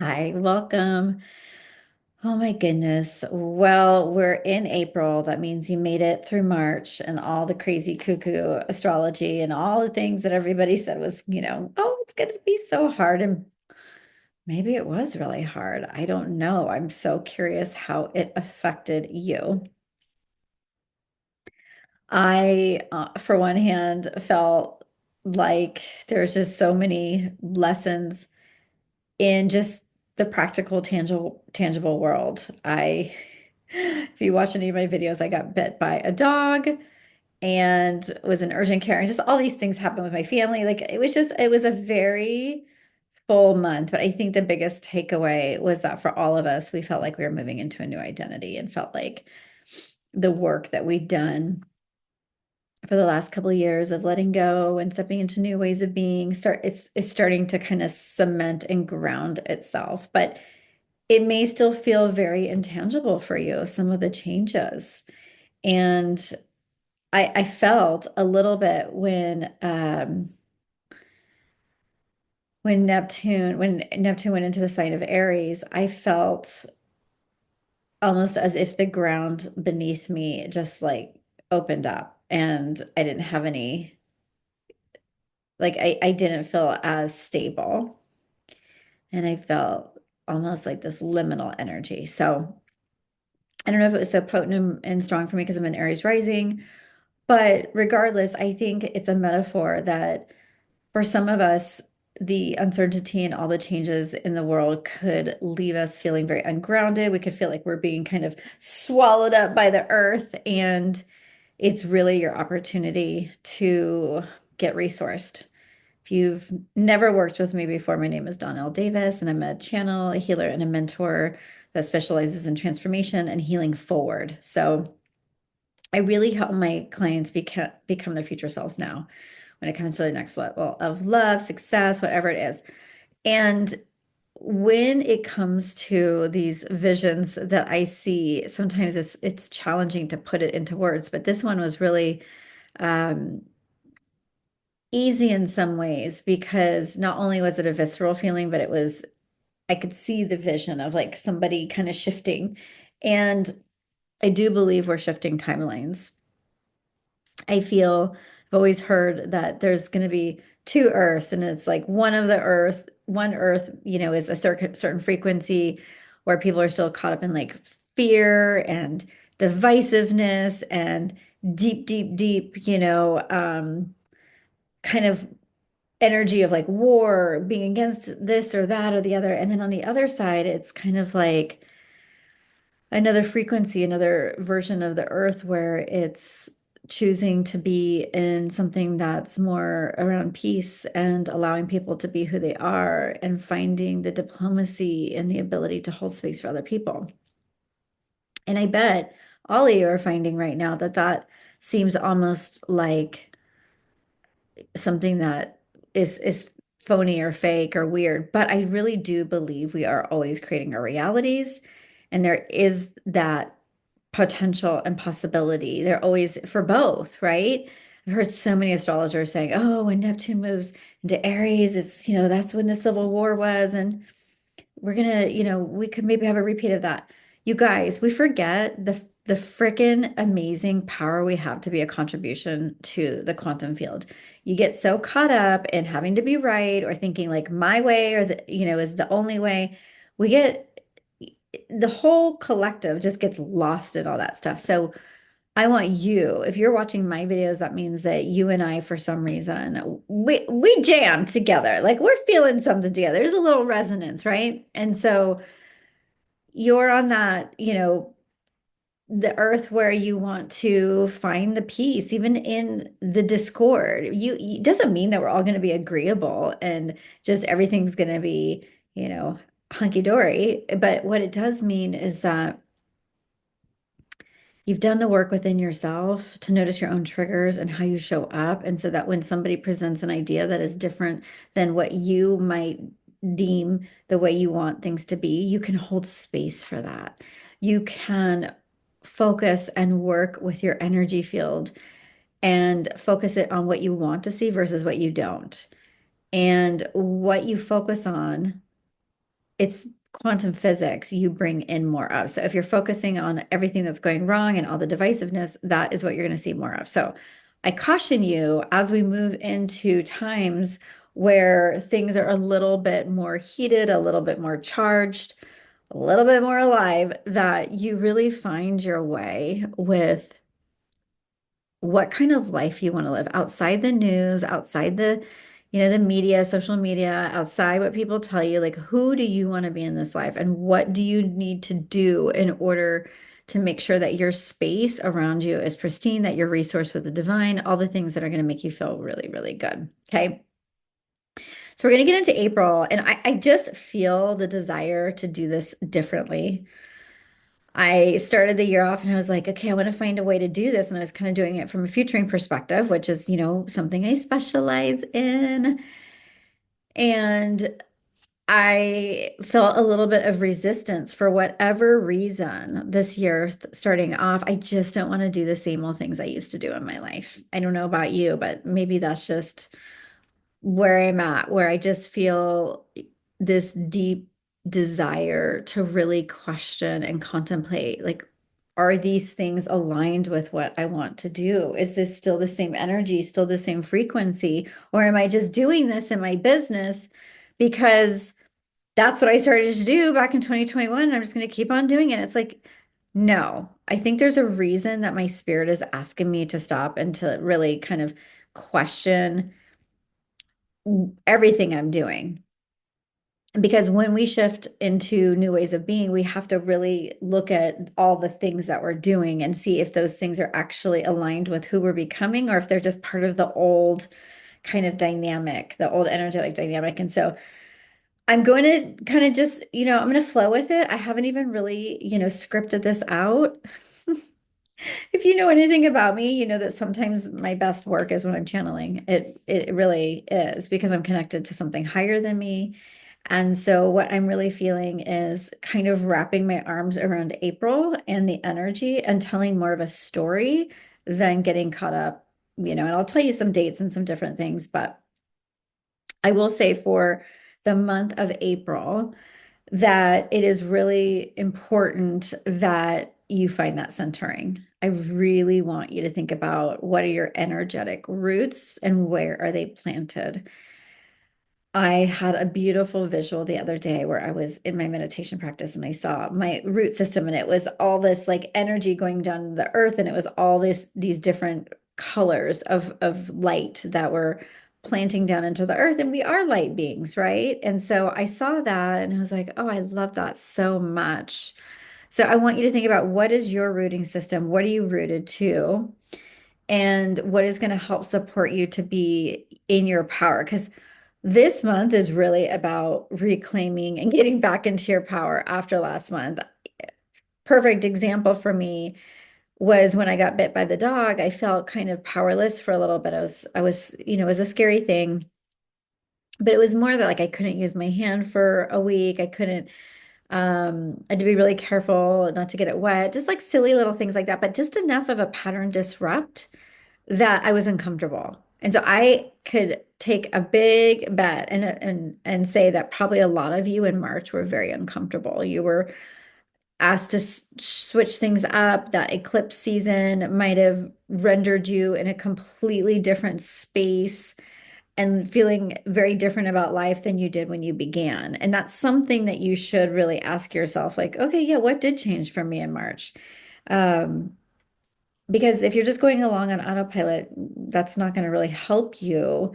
Hi, welcome. Oh my goodness. Well, we're in April. That means you made it through March and all the crazy cuckoo astrology and all the things that everybody said was, oh, it's going to be so hard. And maybe it was really hard. I don't know. I'm so curious how it affected you. For one hand, felt like there's just so many lessons in just the practical, tangible world. If you watch any of my videos, I got bit by a dog and was in urgent care, and just all these things happened with my family. Like it was a very full month. But I think the biggest takeaway was that for all of us, we felt like we were moving into a new identity and felt like the work that we'd done for the last couple of years of letting go and stepping into new ways of being it's starting to kind of cement and ground itself. But it may still feel very intangible for you, some of the changes. And I felt a little bit when Neptune went into the sign of Aries, I felt almost as if the ground beneath me just like opened up and I didn't have any, like I didn't feel as stable. And I felt almost like this liminal energy. So I don't know if it was so potent and strong for me because I'm an Aries rising. But regardless, I think it's a metaphor that for some of us, the uncertainty and all the changes in the world could leave us feeling very ungrounded. We could feel like we're being kind of swallowed up by the earth. And it's really your opportunity to get resourced. If you've never worked with me before, my name is Donnell Davis, and I'm a channel, a healer, and a mentor that specializes in transformation and healing forward. So I really help my clients become their future selves now when it comes to the next level of love, success, whatever it is. And when it comes to these visions that I see, sometimes it's challenging to put it into words, but this one was really um, easy in some ways because not only was it a visceral feeling, but I could see the vision of like somebody kind of shifting. And I do believe we're shifting timelines. I've always heard that there's going to be two Earths, and it's like one Earth, is a certain frequency where people are still caught up in like fear and divisiveness and deep, kind of energy of like war, being against this or that or the other. And then on the other side, it's kind of like another frequency, another version of the earth where it's choosing to be in something that's more around peace and allowing people to be who they are and finding the diplomacy and the ability to hold space for other people. And I bet all of you are finding right now that that seems almost like something that is phony or fake or weird, but I really do believe we are always creating our realities, and there is that potential and possibility. They're always for both, right? I've heard so many astrologers saying, "Oh, when Neptune moves into Aries, it's, that's when the Civil War was, and we're gonna, we could maybe have a repeat of that." You guys, we forget the freaking amazing power we have to be a contribution to the quantum field. You get so caught up in having to be right or thinking like my way or is the only way. We get the whole collective just gets lost in all that stuff. So I want you, if you're watching my videos, that means that you and I, for some reason, we jam together. Like we're feeling something together. There's a little resonance, right? And so you're on that, the earth where you want to find the peace, even in the discord. It doesn't mean that we're all going to be agreeable and just everything's going to be, hunky dory. But what it does mean is that you've done the work within yourself to notice your own triggers and how you show up. And so that when somebody presents an idea that is different than what you might deem the way you want things to be, you can hold space for that. You can focus and work with your energy field and focus it on what you want to see versus what you don't. And what you focus on it's quantum physics you bring in more of. So if you're focusing on everything that's going wrong and all the divisiveness, that is what you're going to see more of. So I caution you as we move into times where things are a little bit more heated, a little bit more charged, a little bit more alive, that you really find your way with what kind of life you want to live outside the news, outside the media, social media, outside what people tell you. Like, who do you want to be in this life? And what do you need to do in order to make sure that your space around you is pristine, that you're resourced with the divine, all the things that are going to make you feel really, really good. Okay. So we're going to get into April, and I just feel the desire to do this differently. I started the year off and I was like, okay, I want to find a way to do this. And I was kind of doing it from a futuring perspective, which is, something I specialize in. And I felt a little bit of resistance for whatever reason this year, starting off. I just don't want to do the same old things I used to do in my life. I don't know about you, but maybe that's just where I'm at, where I just feel this deep desire to really question and contemplate, like, are these things aligned with what I want to do? Is this still the same energy, still the same frequency? Or am I just doing this in my business because that's what I started to do back in 2021 and I'm just going to keep on doing it? It's like, no, I think there's a reason that my spirit is asking me to stop and to really kind of question everything I'm doing. Because when we shift into new ways of being, we have to really look at all the things that we're doing and see if those things are actually aligned with who we're becoming or if they're just part of the old kind of dynamic, the old energetic dynamic. And so I'm going to kind of just, I'm going to flow with it. I haven't even really, scripted this out. If you know anything about me, you know that sometimes my best work is when I'm channeling. It really is because I'm connected to something higher than me. And so what I'm really feeling is kind of wrapping my arms around April and the energy and telling more of a story than getting caught up, and I'll tell you some dates and some different things, but I will say for the month of April that it is really important that you find that centering. I really want you to think about what are your energetic roots and where are they planted. I had a beautiful visual the other day where I was in my meditation practice and I saw my root system and it was all this like energy going down the earth and it was all these different colors of light that were planting down into the earth and we are light beings, right? And so I saw that and I was like, "Oh, I love that so much." So I want you to think about what is your rooting system? What are you rooted to? And what is going to help support you to be in your power? Because this month is really about reclaiming and getting back into your power after last month. Perfect example for me was when I got bit by the dog. I felt kind of powerless for a little bit. It was a scary thing, but it was more that like I couldn't use my hand for a week. I couldn't, I had to be really careful not to get it wet, just like silly little things like that, but just enough of a pattern disrupt that I was uncomfortable. And so I could take a big bet and say that probably a lot of you in March were very uncomfortable. You were asked to switch things up. That eclipse season might have rendered you in a completely different space and feeling very different about life than you did when you began. And that's something that you should really ask yourself, like, okay, yeah, what did change for me in March? Um, because if you're just going along on autopilot, that's not going to really help you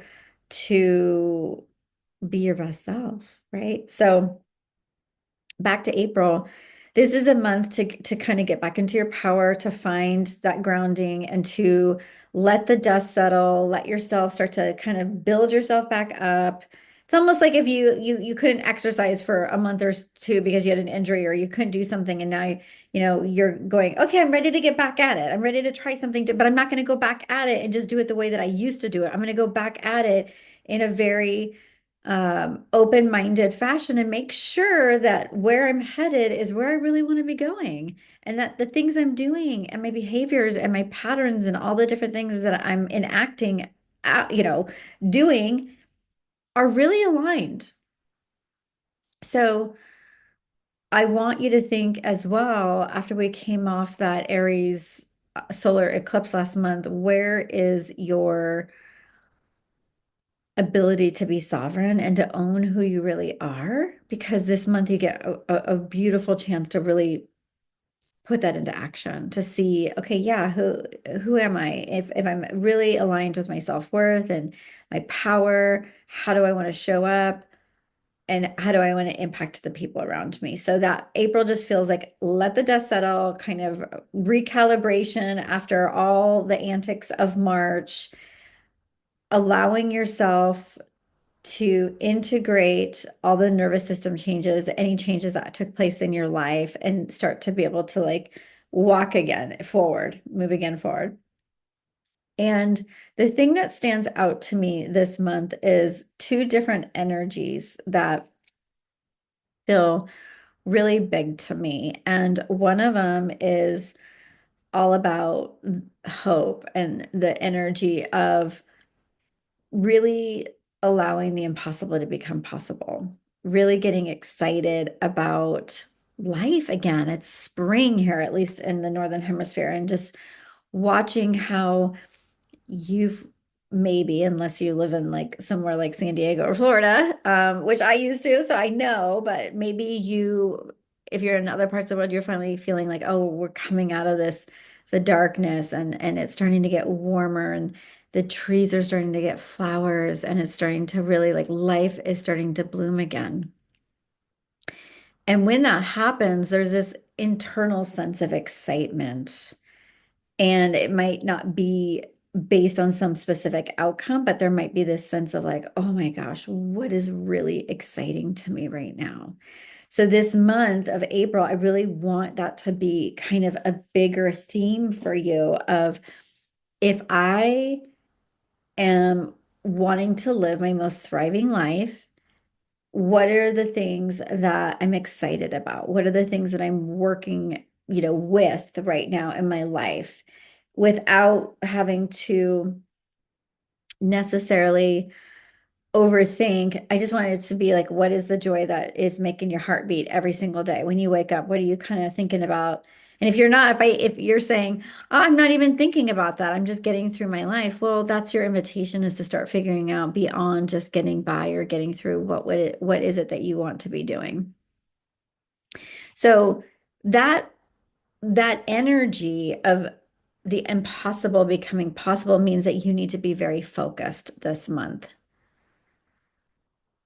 to be your best self, right? So back to April, this is a month to kind of get back into your power, to find that grounding and to let the dust settle, let yourself start to kind of build yourself back up. It's almost like if you couldn't exercise for a month or two because you had an injury or you couldn't do something and now you're going, okay, I'm ready to get back at it. I'm ready to try something, but I'm not going to go back at it and just do it the way that I used to do it. I'm going to go back at it in a very open-minded fashion and make sure that where I'm headed is where I really want to be going. And that the things I'm doing and my behaviors and my patterns and all the different things that I'm enacting, doing are really aligned. So I want you to think as well, after we came off that Aries solar eclipse last month, where is your ability to be sovereign and to own who you really are? Because this month you get a beautiful chance to really put that into action, to see, okay, yeah, who am I? If I'm really aligned with my self-worth and my power, how do I want to show up? And how do I want to impact the people around me? So that April just feels like let the dust settle, kind of recalibration after all the antics of March, allowing yourself to integrate all the nervous system changes, any changes that took place in your life, and start to be able to like walk again forward, move again forward. And the thing that stands out to me this month is two different energies that feel really big to me. And one of them is all about hope and the energy of really allowing the impossible to become possible, really getting excited about life again. It's spring here, at least in the Northern Hemisphere, and just watching how you've maybe, unless you live in like somewhere like San Diego or Florida, which I used to, so I know, but maybe you, if you're in other parts of the world, you're finally feeling like, oh, we're coming out of this, the darkness, and it's starting to get warmer, and the trees are starting to get flowers, and it's starting to really like life is starting to bloom again. And when that happens, there's this internal sense of excitement. And it might not be based on some specific outcome, but there might be this sense of like, oh my gosh, what is really exciting to me right now? So this month of April, I really want that to be kind of a bigger theme for you of if I am wanting to live my most thriving life, what are the things that I'm excited about? What are the things that I'm working, with right now in my life without having to necessarily overthink? I just want it to be like, what is the joy that is making your heart beat every single day when you wake up? What are you kind of thinking about? And if you're not, if you're saying, oh, I'm not even thinking about that, I'm just getting through my life. Well, that's your invitation, is to start figuring out beyond just getting by or getting through, what is it that you want to be doing? So that that energy of the impossible becoming possible means that you need to be very focused this month,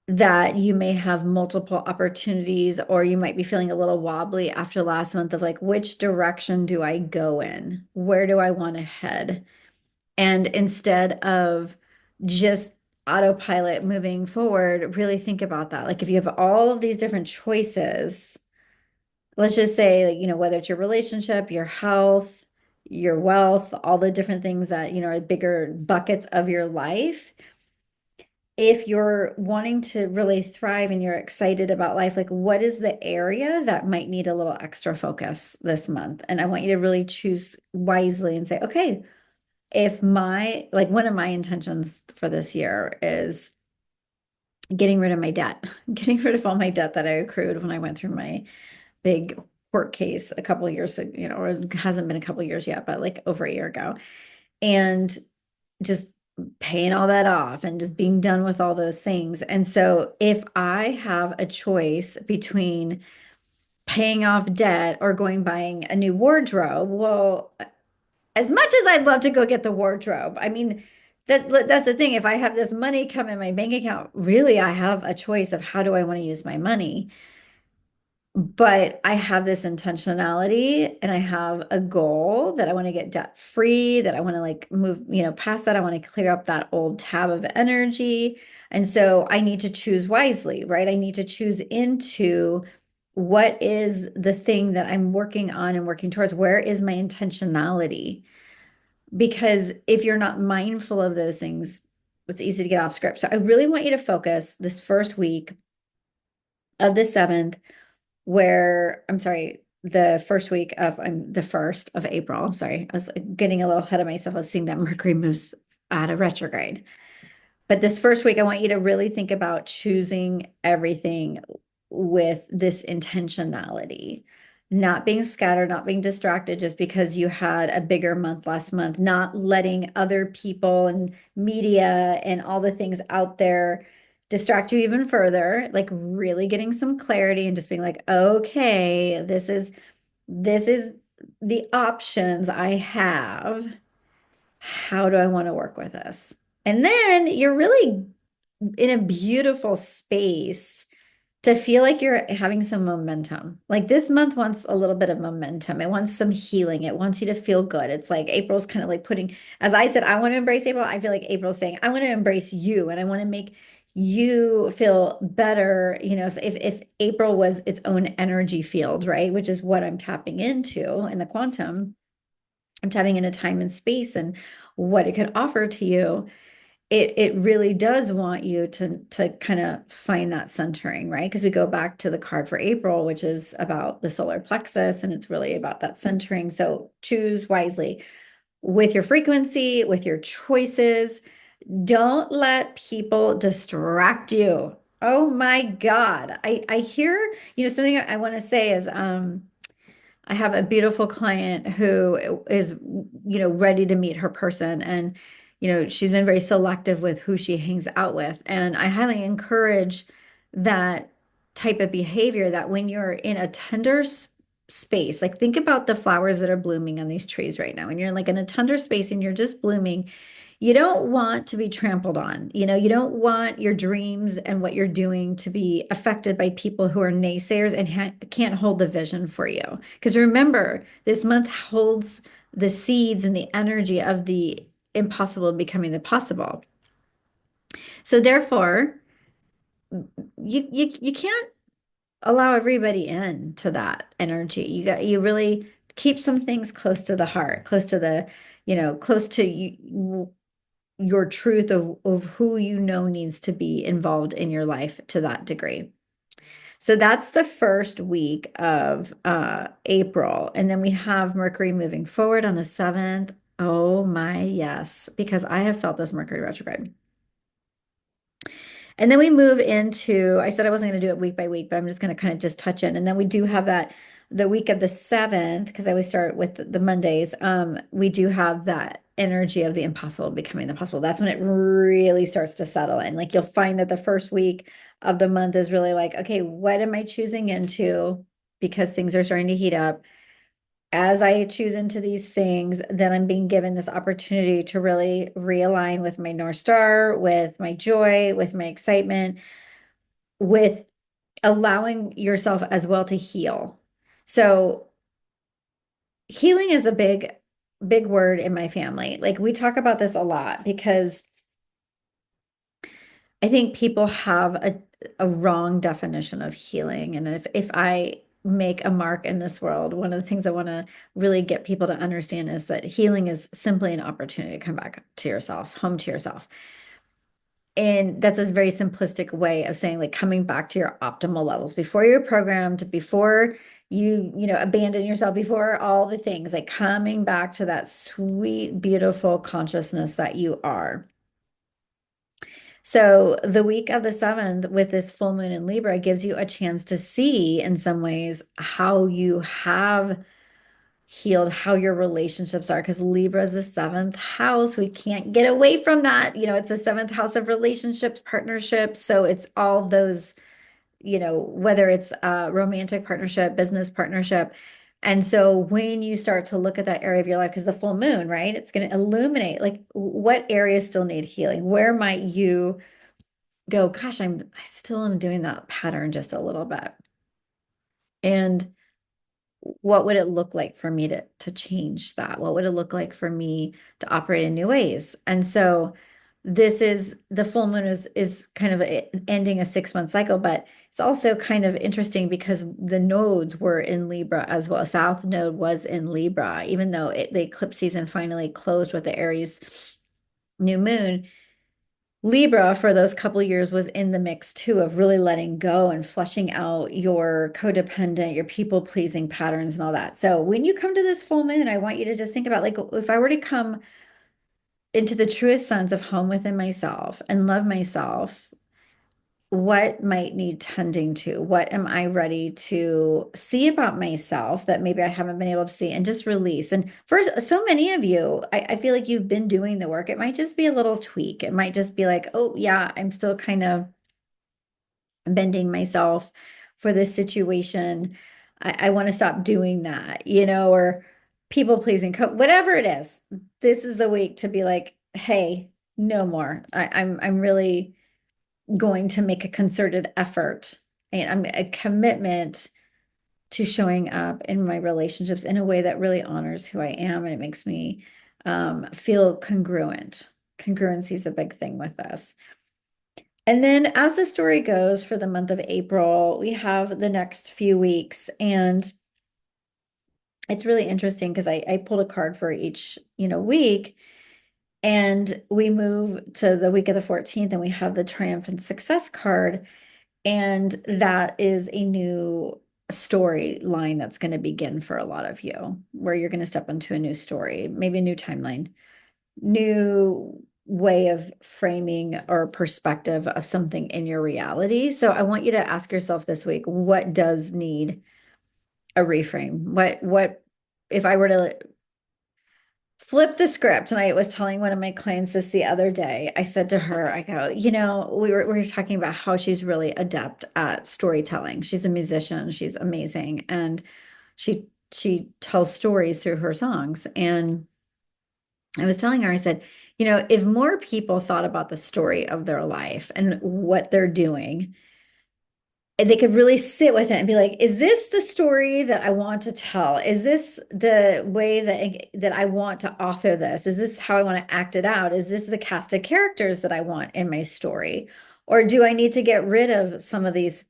that you may have multiple opportunities, or you might be feeling a little wobbly after last month of like, which direction do I go in? Where do I want to head? And instead of just autopilot moving forward, really think about that. Like if you have all of these different choices, let's just say, like, whether it's your relationship, your health, your wealth, all the different things that, are bigger buckets of your life. If you're wanting to really thrive and you're excited about life, like what is the area that might need a little extra focus this month? And I want you to really choose wisely and say, okay, if like one of my intentions for this year is getting rid of my debt, getting rid of all my debt that I accrued when I went through my big court case a couple of years ago, or it hasn't been a couple of years yet, but like over a year ago. And just paying all that off and just being done with all those things. And so if I have a choice between paying off debt or going buying a new wardrobe, well, as much as I'd love to go get the wardrobe, I mean, that's the thing. If I have this money come in my bank account, really, I have a choice of how do I want to use my money. But I have this intentionality and I have a goal that I want to get debt free, that I want to like move, past that. I want to clear up that old tab of energy. And so I need to choose wisely, right? I need to choose into what is the thing that I'm working on and working towards. Where is my intentionality? Because if you're not mindful of those things, it's easy to get off script. So I really want you to focus this first week of the seventh, where I'm sorry, the first week of the 1st of April. Sorry, I was getting a little ahead of myself. I was seeing that Mercury moves out of retrograde. But this first week, I want you to really think about choosing everything with this intentionality, not being scattered, not being distracted just because you had a bigger month last month, not letting other people and media and all the things out there distract you even further, like really getting some clarity and just being like, okay, this is the options I have. How do I want to work with this? And then you're really in a beautiful space to feel like you're having some momentum. Like this month wants a little bit of momentum. It wants some healing. It wants you to feel good. It's like April's kind of like putting, as I said, I want to embrace April. I feel like April's saying, I want to embrace you and I want to make you feel better. You know, if April was its own energy field, right? Which is what I'm tapping into in the quantum. I'm tapping into time and space and what it could offer to you. It really does want you to kind of find that centering, right? Because we go back to the card for April, which is about the solar plexus, and it's really about that centering. So choose wisely with your frequency, with your choices. Don't let people distract you. Oh my God. I hear, something I want to say is I have a beautiful client who is, ready to meet her person. And, she's been very selective with who she hangs out with. And I highly encourage that type of behavior that when you're in a tender space, like think about the flowers that are blooming on these trees right now. And you're like in a tender space and you're just blooming, you don't want to be trampled on. You don't want your dreams and what you're doing to be affected by people who are naysayers and can't hold the vision for you. Because remember, this month holds the seeds and the energy of the impossible becoming the possible. So therefore, you can't allow everybody in to that energy. You really keep some things close to the heart, close to the, close to you, your truth of who needs to be involved in your life to that degree. So that's the first week of April. And then we have Mercury moving forward on the 7th. Oh my, yes, because I have felt this Mercury retrograde. And then we move into, I said I wasn't going to do it week by week, but I'm just going to kind of just touch in. And then we do have that the week of the 7th, because I always start with the Mondays. We do have that energy of the impossible becoming the possible. That's when it really starts to settle in. Like you'll find that the first week of the month is really like, okay, what am I choosing into? Because things are starting to heat up. As I choose into these things, then I'm being given this opportunity to really realign with my North Star, with my joy, with my excitement, with allowing yourself as well to heal. So, healing is a big, big word in my family. Like, we talk about this a lot because I think people have a wrong definition of healing. And if I make a mark in this world, one of the things I want to really get people to understand is that healing is simply an opportunity to come back to yourself, home to yourself. And that's a very simplistic way of saying like coming back to your optimal levels before you're programmed, before you abandon yourself, before all the things, like coming back to that sweet, beautiful consciousness that you are. So the week of the 7th with this full moon in Libra gives you a chance to see in some ways how you have healed, how your relationships are, because Libra is the 7th house. We can't get away from that. It's the 7th house of relationships, partnerships. So it's all those, whether it's a romantic partnership, business partnership. And so when you start to look at that area of your life, because the full moon, right, it's going to illuminate like what areas still need healing. Where might you go, gosh, I still am doing that pattern just a little bit. And what would it look like for me to change that? What would it look like for me to operate in new ways? And so this is the full moon is kind of ending a 6-month cycle, but it's also kind of interesting because the nodes were in Libra as well. South node was in Libra, even though the eclipse season finally closed with the Aries new moon. Libra for those couple years was in the mix too of really letting go and flushing out your codependent, your people pleasing patterns and all that. So when you come to this full moon, I want you to just think about like if I were to come into the truest sense of home within myself and love myself what might need tending to? What am I ready to see about myself that maybe I haven't been able to see and just release? And for so many of you, I feel like you've been doing the work. It might just be a little tweak. It might just be like, oh, yeah, I'm still kind of bending myself for this situation. I want to stop doing that, or people pleasing, whatever it is. This is the week to be like, hey, no more. I'm really going to make a concerted effort and I'm a commitment to showing up in my relationships in a way that really honors who I am and it makes me feel congruent. Congruency is a big thing with this. And then as the story goes for the month of April, we have the next few weeks and it's really interesting because I pulled a card for each, week. And we move to the week of the 14th and we have the triumph and success card. And that is a new storyline that's going to begin for a lot of you, where you're going to step into a new story, maybe a new timeline, new way of framing or perspective of something in your reality. So I want you to ask yourself this week, what does need a reframe? What if I were to flip the script? And I was telling one of my clients this the other day. I said to her, I go, we were talking about how she's really adept at storytelling. She's a musician, she's amazing, and she tells stories through her songs. And I was telling her, I said, if more people thought about the story of their life and what they're doing, and they could really sit with it and be like, is this the story that I want to tell? Is this the way that I want to author this? Is this how I want to act it out? Is this the cast of characters that I want in my story? Or do I need to get rid of some of these,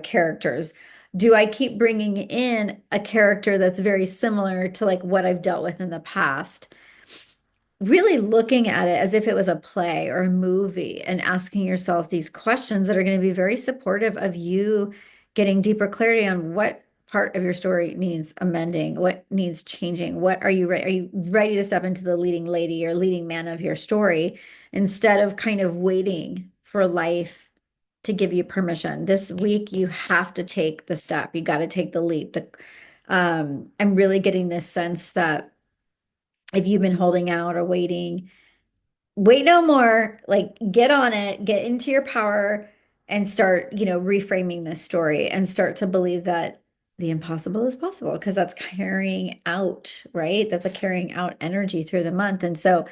characters? Do I keep bringing in a character that's very similar to like what I've dealt with in the past? Really looking at it as if it was a play or a movie and asking yourself these questions that are going to be very supportive of you getting deeper clarity on what part of your story needs amending, what needs changing, what are you ready? Are you ready to step into the leading lady or leading man of your story instead of kind of waiting for life to give you permission? This week, you have to take the step. You got to take the leap. I'm really getting this sense that if you've been holding out or waiting, wait no more. Like get on it, get into your power and start, reframing this story and start to believe that the impossible is possible because that's carrying out, right? That's a carrying out energy through the month. And so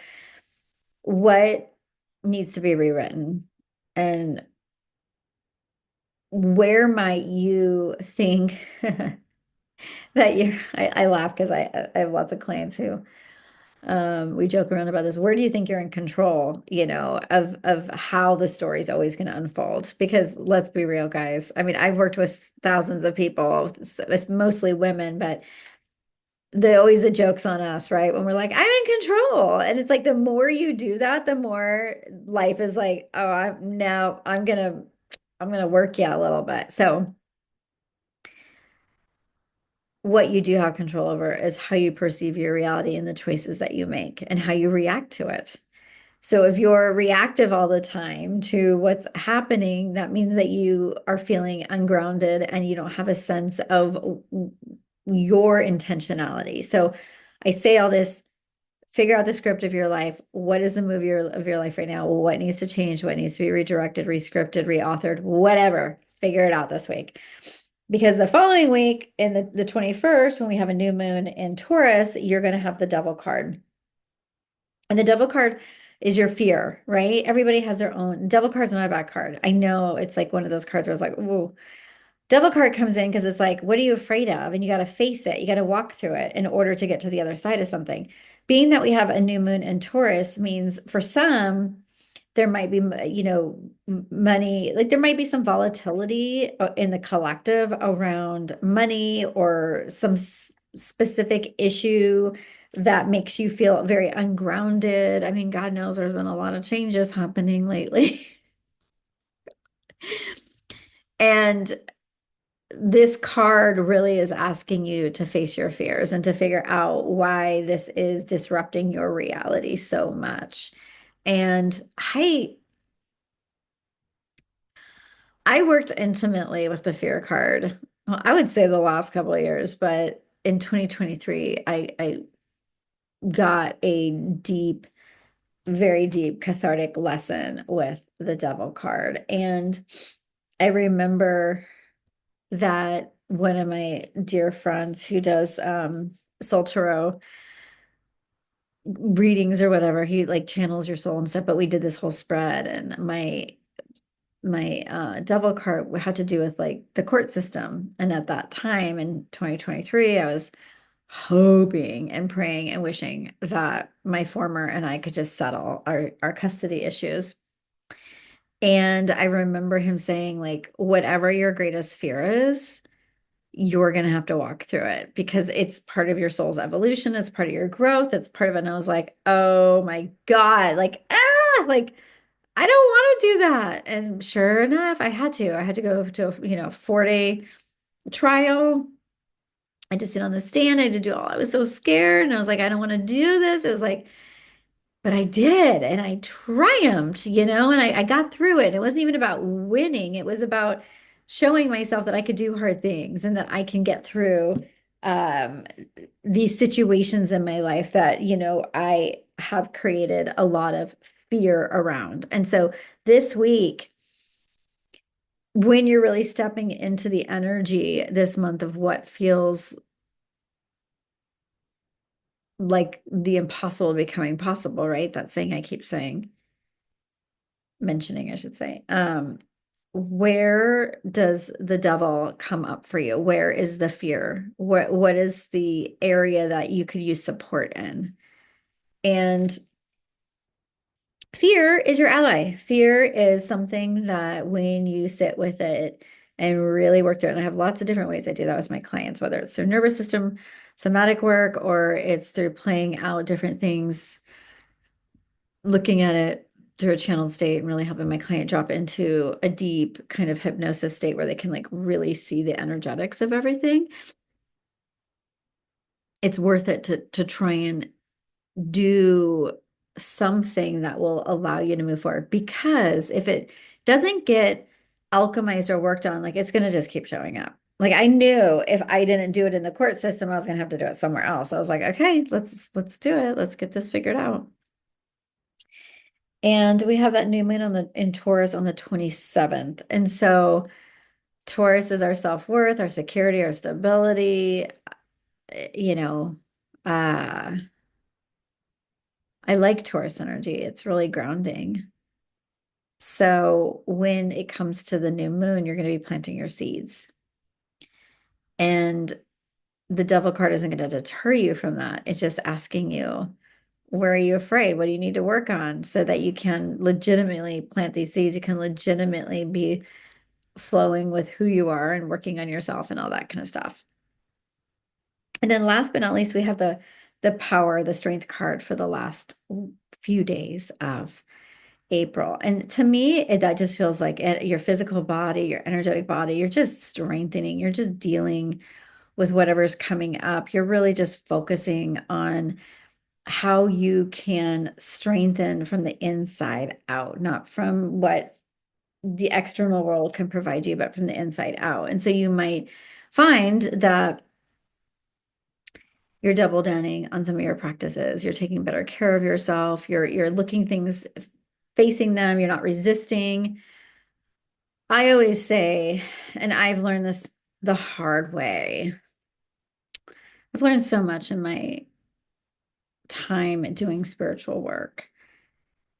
what needs to be rewritten and where might you think that I laugh because I have lots of clients who we joke around about this. Where do you think you're in control, of how the story is always going to unfold? Because let's be real, guys. I mean, I've worked with thousands of people, it's mostly women, but always the joke's on us, right? When we're like, I'm in control. And it's like the more you do that, the more life is like, oh, I'm gonna work you a little bit. So what you do have control over is how you perceive your reality and the choices that you make and how you react to it. So if you're reactive all the time to what's happening, that means that you are feeling ungrounded and you don't have a sense of your intentionality. So I say all this, figure out the script of your life. What is the movie of your life right now? What needs to change? What needs to be redirected, rescripted, reauthored, whatever. Figure it out this week. Because the following week, in the 21st, when we have a new moon in Taurus, you're going to have the devil card. And the devil card is your fear, right? Everybody has their own. Devil card's not a bad card. I know it's like one of those cards where it's like, ooh. Devil card comes in because it's like, what are you afraid of? And you got to face it. You got to walk through it in order to get to the other side of something. Being that we have a new moon in Taurus means for some, there might be, money, like there might be some volatility in the collective around money or some specific issue that makes you feel very ungrounded. I mean, God knows there's been a lot of changes happening lately. And this card really is asking you to face your fears and to figure out why this is disrupting your reality so much. And I worked intimately with the fear card. Well, I would say the last couple of years, but in 2023, I got a deep, very deep cathartic lesson with the devil card. And I remember that one of my dear friends who does Soul Tarot readings or whatever, he like channels your soul and stuff, but we did this whole spread and my devil card had to do with like the court system. And at that time in 2023, I was hoping and praying and wishing that my former and I could just settle our custody issues. And I remember him saying, like, whatever your greatest fear is, you're going to have to walk through it because it's part of your soul's evolution. It's part of your growth. It's part of it. And I was like, oh my God, like, I don't want to do that. And sure enough, I had to. I had to go to a, 4-day trial. I had to sit on the stand. I had to do all, I was so scared. And I was like, I don't want to do this. It was like, but I did, and I triumphed, and I got through it. It wasn't even about winning. It was about showing myself that I could do hard things and that I can get through um, these situations in my life that, I have created a lot of fear around. And so this week, when you're really stepping into the energy this month of what feels like the impossible becoming possible, right? That saying I keep saying. Mentioning, I should say. Where does the devil come up for you? Where is the fear? What is the area that you could use support in? And fear is your ally. Fear is something that when you sit with it and really work through it, and I have lots of different ways I do that with my clients, whether it's their nervous system, somatic work, or it's through playing out different things, looking at it through a channeled state and really helping my client drop into a deep kind of hypnosis state where they can like really see the energetics of everything. It's worth it to try and do something that will allow you to move forward, because if it doesn't get alchemized or worked on, like it's going to just keep showing up. Like I knew if I didn't do it in the court system, I was going to have to do it somewhere else. I was like, okay, let's do it. Let's get this figured out. And we have that new moon in Taurus on the 27th. And so Taurus is our self-worth, our security, our stability. You know, uh, I like Taurus energy. It's really grounding. So when it comes to the new moon, you're going to be planting your seeds. And the devil card isn't going to deter you from that. It's just asking you, where are you afraid? What do you need to work on so that you can legitimately plant these seeds? You can legitimately be flowing with who you are and working on yourself and all that kind of stuff. And then last but not least, we have the power, the strength card for the last few days of April. And to me, that just feels like your physical body, your energetic body, you're just strengthening, you're just dealing with whatever's coming up. You're really just focusing on how you can strengthen from the inside out, not from what the external world can provide you, but from the inside out. And so you might find that you're double downing on some of your practices. You're taking better care of yourself. You're looking things, facing them. You're not resisting. I always say, and I've learned this the hard way. I've learned so much in my time doing spiritual work.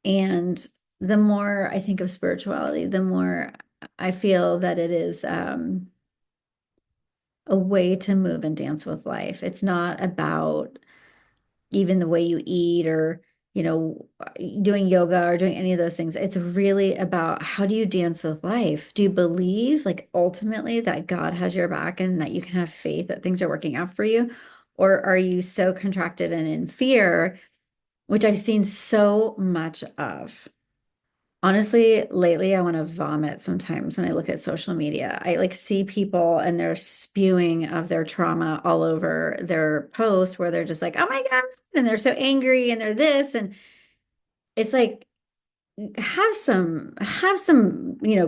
And the more I think of spirituality, the more I feel that it is a way to move and dance with life. It's not about even the way you eat or, doing yoga or doing any of those things. It's really about how do you dance with life? Do you believe, like, ultimately that God has your back and that you can have faith that things are working out for you? Or are you so contracted and in fear, which I've seen so much of? Honestly, lately I want to vomit sometimes when I look at social media. I like see people and they're spewing of their trauma all over their post where they're just like, oh my God, and they're so angry and they're this. And it's like, have some,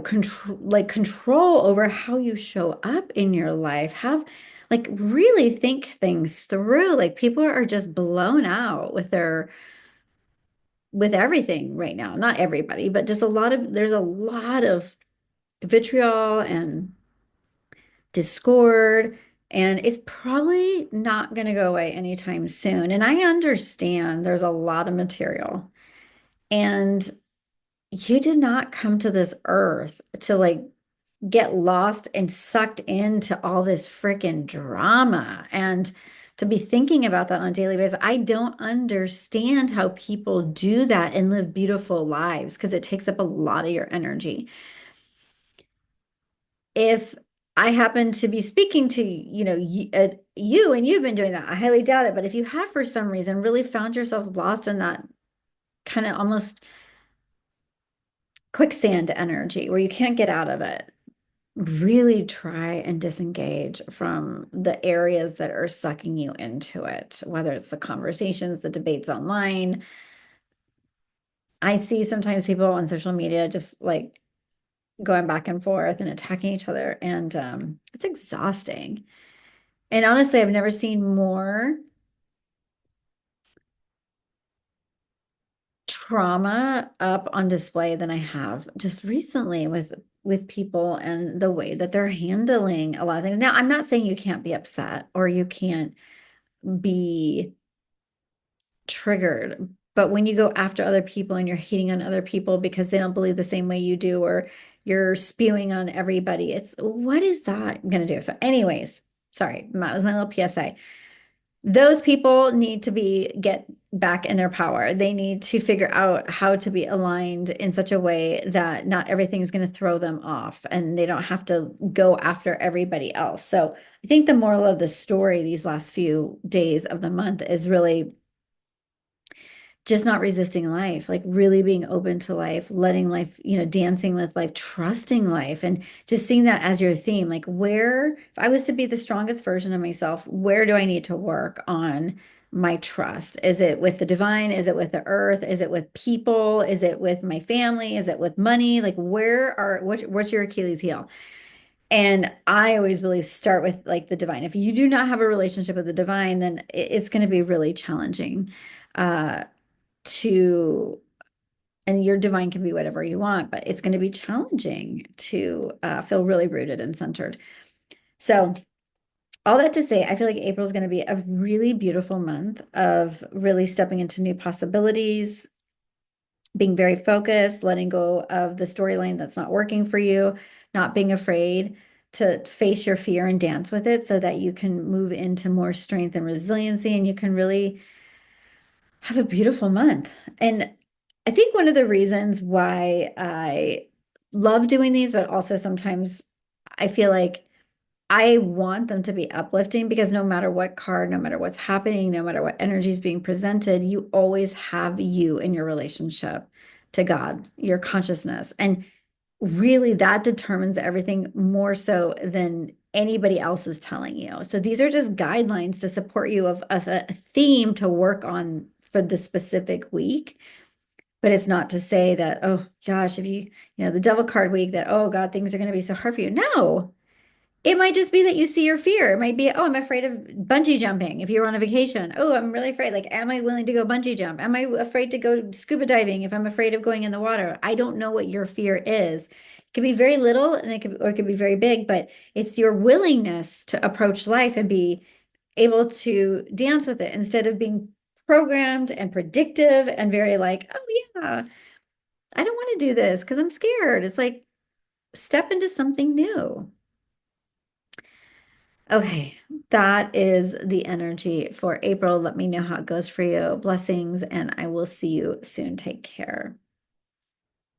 control over how you show up in your life. Have like really think things through. Like people are just blown out with everything right now. Not everybody, but just there's a lot of vitriol and discord, and it's probably not going to go away anytime soon. And I understand there's a lot of material. And you did not come to this earth to like get lost and sucked into all this freaking drama and to be thinking about that on a daily basis. I don't understand how people do that and live beautiful lives because it takes up a lot of your energy. If I happen to be speaking to, you and you've been doing that, I highly doubt it. But if you have for some reason really found yourself lost in that kind of almost quicksand energy where you can't get out of it, really try and disengage from the areas that are sucking you into it, whether it's the conversations, the debates online. I see sometimes people on social media just like going back and forth and attacking each other, and it's exhausting. And honestly, I've never seen more trauma up on display than I have just recently with people and the way that they're handling a lot of things. Now, I'm not saying you can't be upset or you can't be triggered, but when you go after other people and you're hating on other people because they don't believe the same way you do, or you're spewing on everybody, it's what is that going to do? So, anyways, sorry, that was my little PSA. Those people need to be get back in their power. They need to figure out how to be aligned in such a way that not everything is going to throw them off and they don't have to go after everybody else. So I think the moral of the story these last few days of the month is really just not resisting life, like really being open to life, letting life, dancing with life, trusting life, and just seeing that as your theme. Like, if I was to be the strongest version of myself, where do I need to work on my trust? Is it with the divine? Is it with the earth? Is it with people? Is it with my family? Is it with money? Like, what's your Achilles heel? And I always believe start with like the divine. If you do not have a relationship with the divine, then it's going to be really challenging. To and your divine can be whatever you want, but it's going to be challenging to feel really rooted and centered. So all that to say, I feel like April is going to be a really beautiful month of really stepping into new possibilities, being very focused, letting go of the storyline that's not working for you, not being afraid to face your fear and dance with it so that you can move into more strength and resiliency, and you can really have a beautiful month. And I think one of the reasons why I love doing these, but also sometimes I feel like I want them to be uplifting, because no matter what card, no matter what's happening, no matter what energy is being presented, you always have you in your relationship to God, your consciousness. And really that determines everything more so than anybody else is telling you. So these are just guidelines to support you of a theme to work on for the specific week. But it's not to say that, oh gosh, if the devil card week, that, oh God, things are going to be so hard for you. No, it might just be that you see your fear. It might be, oh, I'm afraid of bungee jumping if you're on a vacation. Oh, I'm really afraid. Like, am I willing to go bungee jump? Am I afraid to go scuba diving if I'm afraid of going in the water? I don't know what your fear is. It could be very little and it could be very big, but it's your willingness to approach life and be able to dance with it instead of being programmed and predictive and very like, oh yeah, I don't want to do this because I'm scared. It's like step into something new. Okay, that is the energy for April. Let me know how it goes for you. Blessings, and I will see you soon. Take care.